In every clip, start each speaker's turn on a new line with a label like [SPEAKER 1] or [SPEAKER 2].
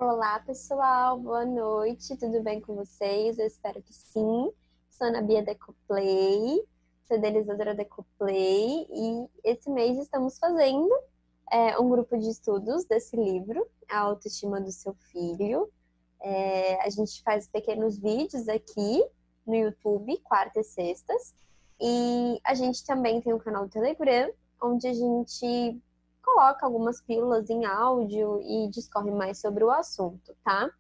[SPEAKER 1] Olá, pessoal, boa noite, tudo bem com vocês? Eu espero que sim. Sou a Ana Bia da Ecoplay, sou idealizadora da Ecoplay e esse mês estamos fazendo um grupo de estudos desse livro, A Autoestima do Seu Filho. A gente faz pequenos vídeos aqui no YouTube, quarta e sextas, e a gente também tem um canal do Telegram, onde a gente coloca algumas pílulas em áudio e discorre mais sobre o assunto, tá?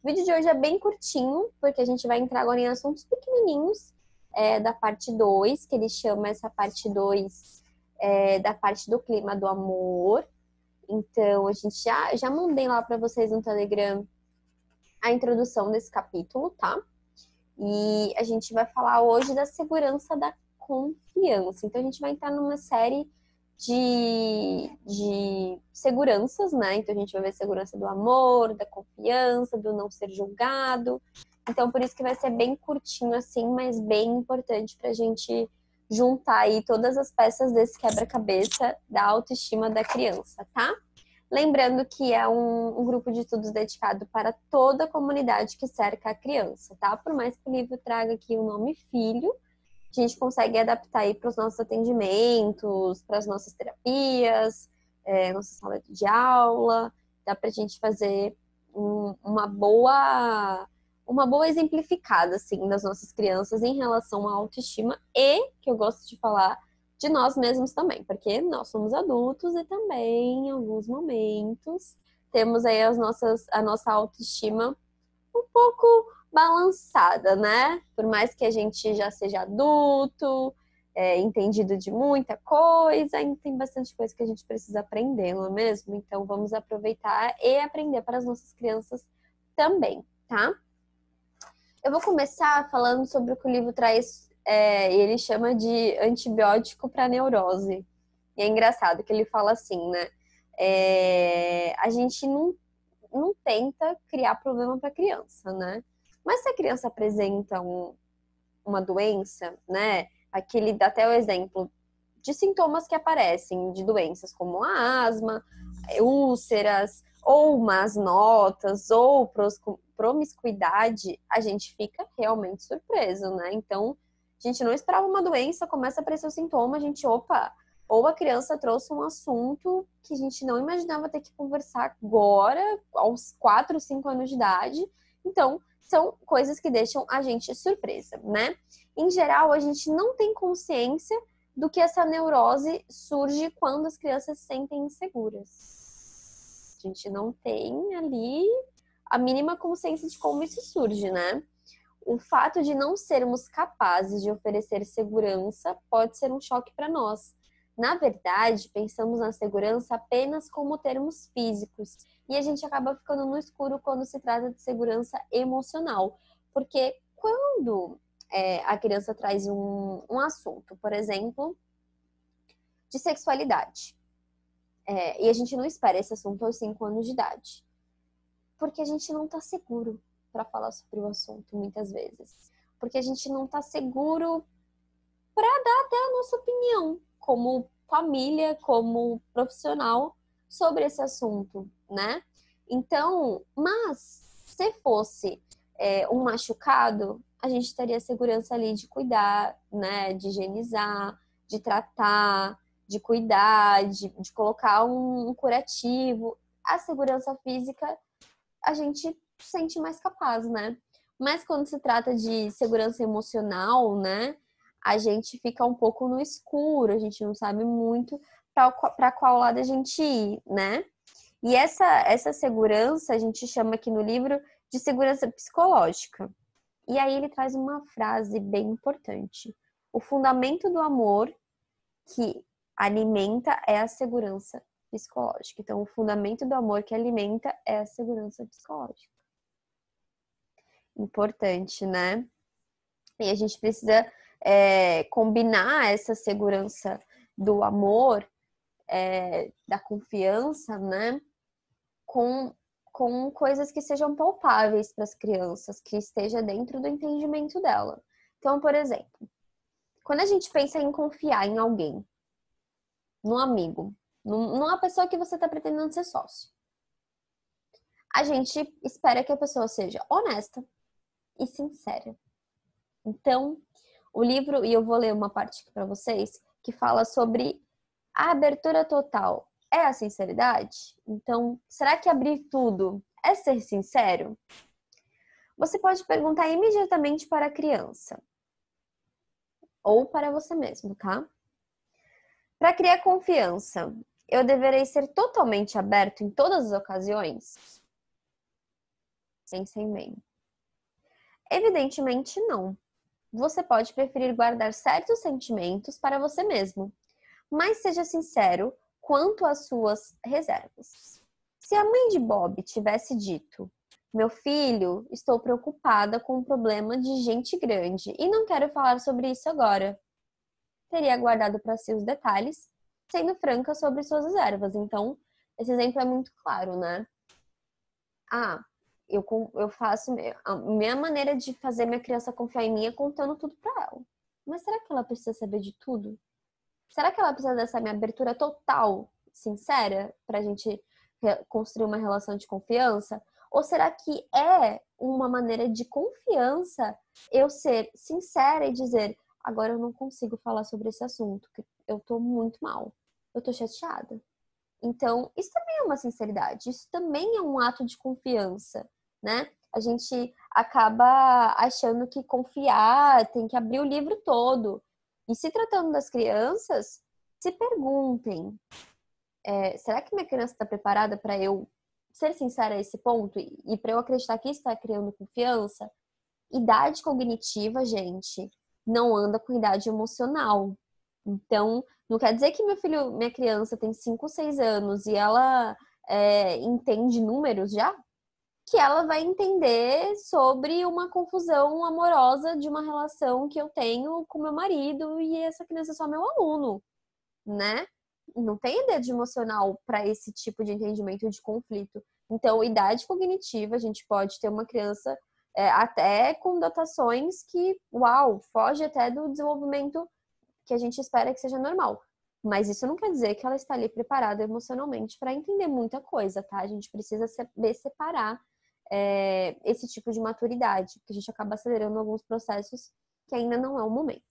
[SPEAKER 1] O vídeo de hoje é bem curtinho, porque a gente vai entrar agora em assuntos pequenininhos da parte 2, que ele chama essa parte 2 da parte do clima do amor. Então, a gente já mandei lá para vocês no Telegram a introdução desse capítulo, tá? E a gente vai falar hoje da segurança da confiança. Então, a gente vai entrar numa série de seguranças, né? Então, a gente vai ver segurança do amor, da confiança, do não ser julgado. Então, por isso que vai ser bem curtinho assim, mas bem importante pra gente juntar aí todas as peças desse quebra-cabeça da autoestima da criança, tá? Lembrando que é um grupo de estudos dedicado para toda a comunidade que cerca a criança, tá? Por mais que o livro traga aqui o nome filho, a gente consegue adaptar aí para os nossos atendimentos, para as nossas terapias, nossa sala de aula, dá para a gente fazer uma boa exemplificada, assim, das nossas crianças em relação à autoestima e, que eu gosto de falar, de nós mesmos também, porque nós somos adultos e também, em alguns momentos, temos aí a nossa autoestima um pouco balançada, né? Por mais que a gente já seja adulto, entendido de muita coisa, ainda tem bastante coisa que a gente precisa aprender, não é mesmo? Então vamos aproveitar e aprender para as nossas crianças também, tá? Eu vou começar falando sobre o que o livro traz, ele chama de antibiótico para neurose. E é engraçado que ele fala assim, né? A gente não tenta criar problema para a criança, né? Mas se a criança apresenta uma doença, né? Aqui ele dá até o exemplo de sintomas que aparecem de doenças como a asma, úlceras, ou más notas, ou promiscuidade, a gente fica realmente surpreso, né? Então, a gente não esperava uma doença, começa a aparecer o sintoma, a gente, opa, ou a criança trouxe um assunto que a gente não imaginava ter que conversar agora, aos 4, 5 anos de idade. Então, são coisas que deixam a gente surpresa, né? Em geral, a gente não tem consciência do que essa neurose surge quando as crianças se sentem inseguras. A gente não tem ali a mínima consciência de como isso surge, né? O fato de não sermos capazes de oferecer segurança pode ser um choque para nós. Na verdade, pensamos na segurança apenas como termos físicos e a gente acaba ficando no escuro quando se trata de segurança emocional. Porque quando a criança traz um assunto, por exemplo, de sexualidade, e a gente não espera esse assunto aos 5 anos de idade, porque a gente não está seguro para falar sobre o assunto, muitas vezes. Porque a gente não está seguro para dar até a nossa opinião, como família, como profissional, sobre esse assunto, né? Então, mas se fosse um machucado, a gente teria segurança ali de cuidar, né? De higienizar, de tratar, de cuidar, de colocar um curativo. A segurança física, a gente sente mais capaz, né? Mas quando se trata de segurança emocional, né? A gente fica um pouco no escuro, a gente não sabe muito para qual lado a gente ir, né? E essa segurança a gente chama aqui no livro de segurança psicológica. E aí ele traz uma frase bem importante. O fundamento do amor que alimenta é a segurança psicológica. Então, o fundamento do amor que alimenta é a segurança psicológica. Importante, né? E a gente precisa combinar essa segurança do amor, da confiança, né? Com coisas que sejam palpáveis para as crianças, que esteja dentro do entendimento dela. Então, por exemplo, quando a gente pensa em confiar em alguém, num amigo, numa pessoa que você está pretendendo ser sócio, a gente espera que a pessoa seja honesta e sincera. Então, o livro, e eu vou ler uma parte aqui para vocês, que fala sobre a abertura total. É a sinceridade? Então, será que abrir tudo é ser sincero? Você pode perguntar imediatamente para a criança ou para você mesmo, tá? Para criar confiança, eu deverei ser totalmente aberto em todas as ocasiões? Pensem bem. Evidentemente, não. Você pode preferir guardar certos sentimentos para você mesmo, mas seja sincero quanto às suas reservas. Se a mãe de Bob tivesse dito: meu filho, estou preocupada com um problema de gente grande e não quero falar sobre isso agora, teria guardado para si os detalhes, sendo franca sobre suas reservas. Então, esse exemplo é muito claro, né? Ah, eu faço a minha maneira de fazer minha criança confiar em mim é contando tudo para ela. Mas será que ela precisa saber de tudo? Será que ela precisa dessa minha abertura total, sincera, para a gente construir uma relação de confiança? Ou será que é uma maneira de confiança eu ser sincera e dizer: agora eu não consigo falar sobre esse assunto, que eu tô muito mal, eu tô chateada. Então, isso também é uma sinceridade, isso também é um ato de confiança, né? A gente acaba achando que confiar tem que abrir o livro todo. E se tratando das crianças, se perguntem: será que minha criança está preparada para eu ser sincera a esse ponto e para eu acreditar que isso está criando confiança? Idade cognitiva, gente, não anda com idade emocional. Então, não quer dizer que minha criança tem 5, 6 anos e ela entende números já, que ela vai entender sobre uma confusão amorosa de uma relação que eu tenho com meu marido e essa criança é só meu aluno, né? Não tem idade emocional para esse tipo de entendimento de conflito. Então, idade cognitiva, a gente pode ter uma criança até com dotações que, uau, foge até do desenvolvimento que a gente espera que seja normal. Mas isso não quer dizer que ela está ali preparada emocionalmente para entender muita coisa, tá? A gente precisa saber separar esse tipo de maturidade, porque a gente acaba acelerando alguns processos que ainda não é o momento.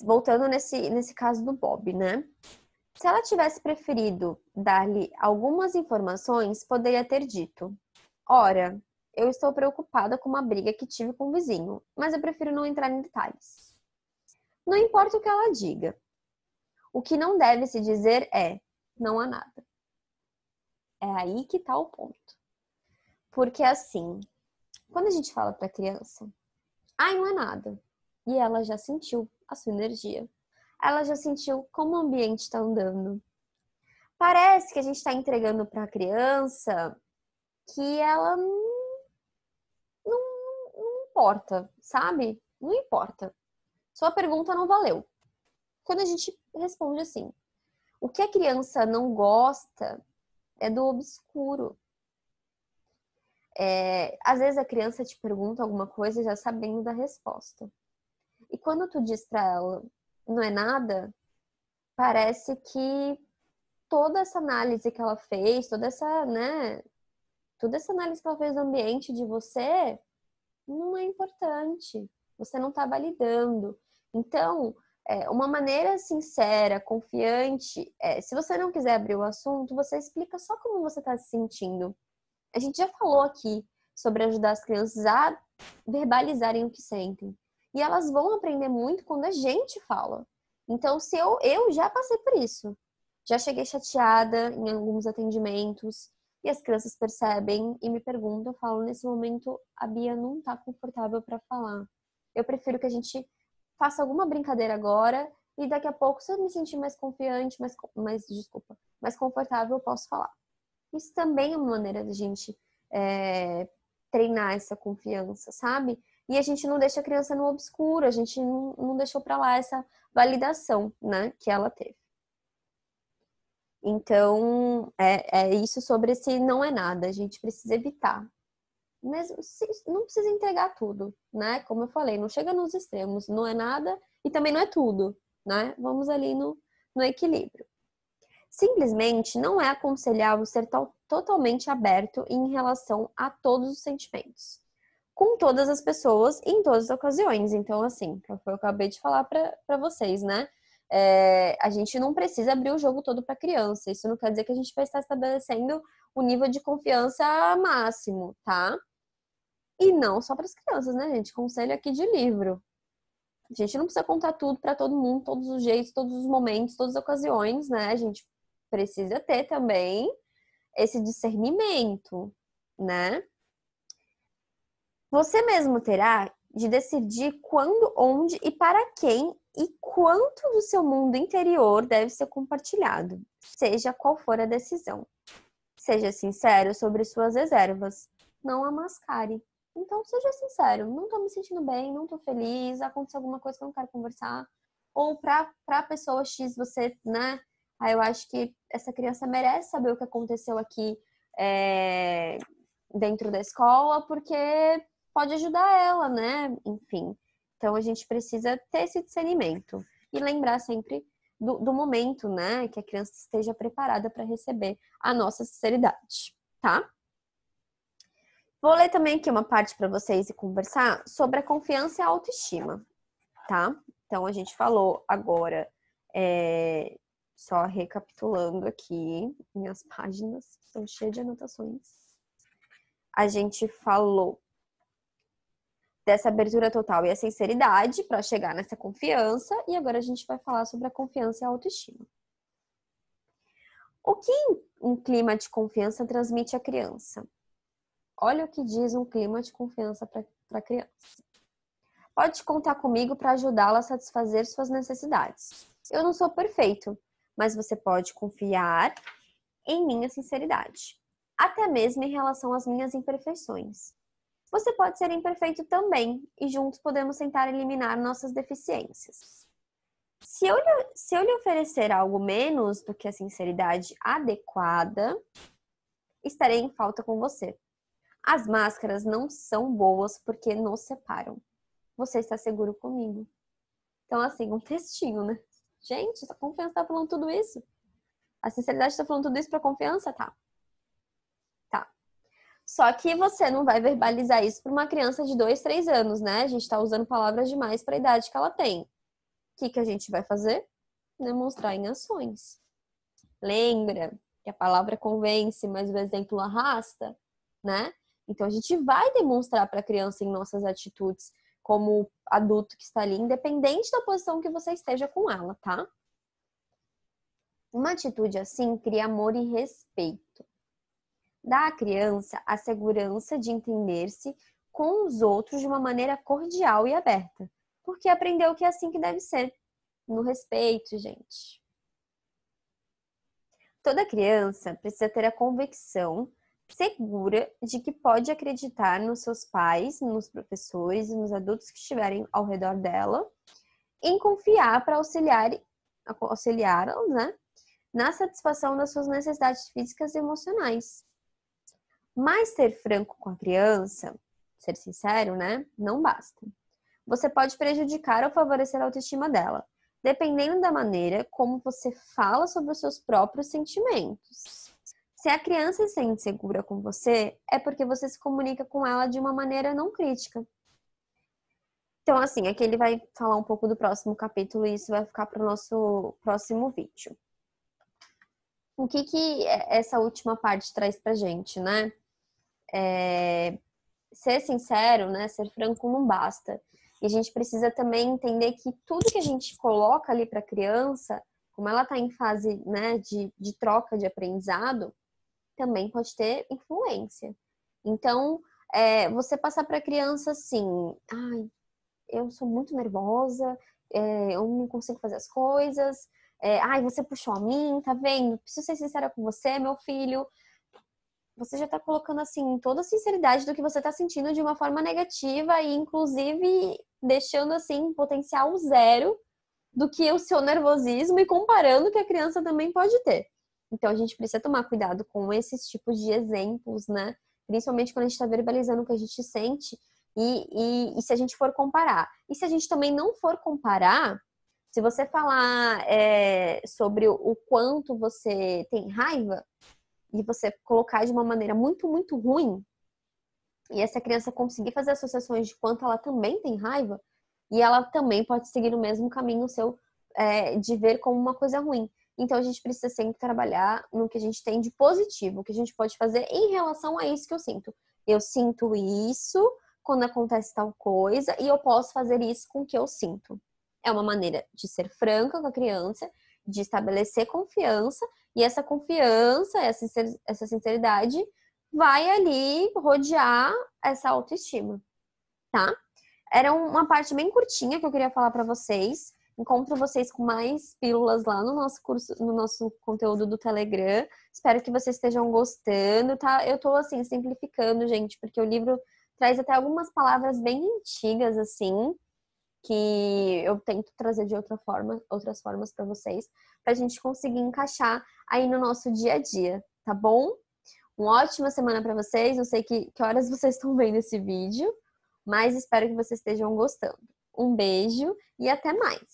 [SPEAKER 1] Voltando nesse caso do Bob, né? Se ela tivesse preferido dar-lhe algumas informações, poderia ter dito: ora, eu estou preocupada com uma briga que tive com o vizinho, mas eu prefiro não entrar em detalhes. Não importa o que ela diga. O que não deve se dizer é: não há nada. É aí que tá o ponto. Porque assim, quando a gente fala pra criança: ai, não é nada. E ela já sentiu a sua energia. Ela já sentiu como o ambiente está andando. Parece que a gente está entregando para a criança que ela não importa, sabe? Não importa. Sua pergunta não valeu. Quando a gente responde assim: o que a criança não gosta é do obscuro. Às vezes a criança te pergunta alguma coisa já sabendo da resposta. E quando tu diz para ela: não é nada, parece que toda essa análise que ela fez, toda essa, né, toda essa análise que ela fez do ambiente de você não é importante. Você não está validando. Então, uma maneira sincera, confiante, se você não quiser abrir o assunto, você explica só como você está se sentindo. A gente já falou aqui sobre ajudar as crianças a verbalizarem o que sentem. E elas vão aprender muito quando a gente fala. Então, se eu já passei por isso. Já cheguei chateada em alguns atendimentos e as crianças percebem e me perguntam, eu falo: nesse momento a Bia não tá confortável para falar. Eu prefiro que a gente faça alguma brincadeira agora e daqui a pouco, se eu me sentir mais confiante, mais confortável, eu posso falar. Isso também é uma maneira de a gente treinar essa confiança, sabe? E a gente não deixa a criança no obscuro, a gente não deixou para lá essa validação, né, que ela teve. Então, é isso sobre esse não é nada, a gente precisa evitar. Mas não precisa entregar tudo, né? Como eu falei, não chega nos extremos, não é nada e também não é tudo, né? Vamos ali no equilíbrio. Simplesmente não é aconselhável ser totalmente aberto em relação a todos os sentimentos, com todas as pessoas e em todas as ocasiões. Então, assim, foi o que eu acabei de falar para vocês, né? A gente não precisa abrir o jogo todo para criança. Isso não quer dizer que a gente vai estar estabelecendo o nível de confiança máximo, tá? E não só para as crianças, né, gente? Conselho aqui de livro. A gente não precisa contar tudo para todo mundo, todos os jeitos, todos os momentos, todas as ocasiões, né? A gente precisa ter também esse discernimento, né? Você mesmo terá de decidir quando, onde e para quem e quanto do seu mundo interior deve ser compartilhado, seja qual for a decisão. Seja sincero sobre suas reservas, não a mascare. Então, seja sincero, não tô me sentindo bem, não tô feliz, aconteceu alguma coisa que eu não quero conversar. Ou pra pessoa X, você, né? Eu acho que essa criança merece saber o que aconteceu aqui dentro da escola, porque pode ajudar ela, né? Enfim. Então, a gente precisa ter esse discernimento. E lembrar sempre do momento, né? Que a criança esteja preparada para receber a nossa sinceridade, tá? Vou ler também aqui uma parte para vocês e conversar sobre a confiança e a autoestima, tá? Então, a gente falou agora, só recapitulando aqui, minhas páginas estão cheias de anotações. A gente falou dessa abertura total e a sinceridade para chegar nessa confiança, e agora a gente vai falar sobre a confiança e a autoestima. O que um clima de confiança transmite à criança? Olha o que diz um clima de confiança para a criança. Pode contar comigo para ajudá-la a satisfazer suas necessidades. Eu não sou perfeito, mas você pode confiar em minha sinceridade, até mesmo em relação às minhas imperfeições. Você pode ser imperfeito também, e juntos podemos tentar eliminar nossas deficiências. Se eu lhe oferecer algo menos do que a sinceridade adequada, estarei em falta com você. As máscaras não são boas porque nos separam. Você está seguro comigo? Então, assim, um textinho, né? Gente, a confiança tá falando tudo isso? A sinceridade tá falando tudo isso pra confiança? Tá. Tá. Só que você não vai verbalizar isso pra uma criança de 2, 3 anos, né? A gente tá usando palavras demais pra idade que ela tem. O que a gente vai fazer? Demonstrar em ações. Lembra que a palavra convence, mas o exemplo arrasta, né? Então a gente vai demonstrar para a criança em nossas atitudes como adulto que está ali, independente da posição que você esteja com ela, tá? Uma atitude assim cria amor e respeito. Dá à criança a segurança de entender-se com os outros de uma maneira cordial e aberta, porque aprendeu que é assim que deve ser, no respeito, gente. Toda criança precisa ter a convicção segura de que pode acreditar nos seus pais, nos professores e nos adultos que estiverem ao redor dela, em confiar para auxiliá-la, né, na satisfação das suas necessidades físicas e emocionais. Mas ser franco com a criança, ser sincero, né, não basta. Você pode prejudicar ou favorecer a autoestima dela, dependendo da maneira como você fala sobre os seus próprios sentimentos. Se a criança se sente segura com você, é porque você se comunica com ela de uma maneira não crítica. Então, assim, aqui ele vai falar um pouco do próximo capítulo e isso vai ficar para o nosso próximo vídeo. O que essa última parte traz pra gente, né? Ser sincero, né? Ser franco não basta. E a gente precisa também entender que tudo que a gente coloca ali para a criança, como ela está em fase, né, de troca de aprendizado, também pode ter influência. Então, você passar para a criança assim, ai, eu sou muito nervosa, eu não consigo fazer as coisas, ai, você puxou a mim, tá vendo? Preciso ser sincera com você, meu filho. Você já tá colocando, assim, toda a sinceridade do que você tá sentindo de uma forma negativa e, inclusive, deixando, assim, potencial zero do que o seu nervosismo e comparando que a criança também pode ter. Então, a gente precisa tomar cuidado com esses tipos de exemplos, né? Principalmente quando a gente tá verbalizando o que a gente sente e se a gente for comparar. E se a gente também não for comparar, Se você falar sobre o quanto você tem raiva e você colocar de uma maneira muito, muito ruim, e essa criança conseguir fazer associações de quanto ela também tem raiva, e ela também pode seguir no mesmo caminho seu de ver como uma coisa ruim. Então a gente precisa sempre trabalhar no que a gente tem de positivo, o que a gente pode fazer em relação a isso que eu sinto. Eu sinto isso quando acontece tal coisa e eu posso fazer isso com o que eu sinto. É uma maneira de ser franca com a criança, de estabelecer confiança, e essa confiança, essa sinceridade vai ali rodear essa autoestima, tá? Era uma parte bem curtinha que eu queria falar para vocês. Encontro vocês com mais pílulas lá no nosso curso, no nosso conteúdo do Telegram. Espero que vocês estejam gostando, tá? Eu tô assim simplificando, gente, porque o livro traz até algumas palavras bem antigas assim, que eu tento trazer de outras formas para vocês, pra gente conseguir encaixar aí no nosso dia a dia, tá bom? Uma ótima semana para vocês. Não sei que horas vocês estão vendo esse vídeo, mas espero que vocês estejam gostando. Um beijo e até mais!